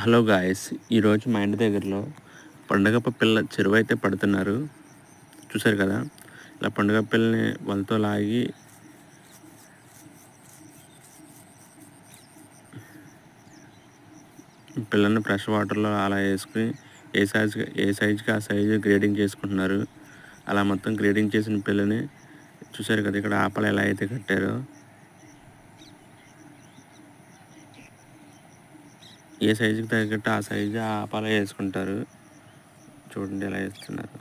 Hello guys, ఈరోజు మా ఇంటి దగ్గరలో పండుగప్ప పిల్ల చెరువు అయితే పడుతున్నారు. చూసారు కదా, ఇలా పండుగ పిల్లని వాళ్ళతో లాగి పిల్లని ఫ్రెష్ వాటర్లో అలా వేసుకుని ఏ సైజుకి ఆ సైజు గ్రేడింగ్ చేసుకుంటున్నారు. అలా మొత్తం గ్రేడింగ్ చేసిన పిల్లని చూసారు కదా, ఇక్కడ ఆపలు ఎలా అయితే కట్టారో, ఏ సైజుకి తగ్గట్టు ఆ సైజు ఆపాలు వేసుకుంటారు. చూడండి ఎలా వేస్తున్నారు.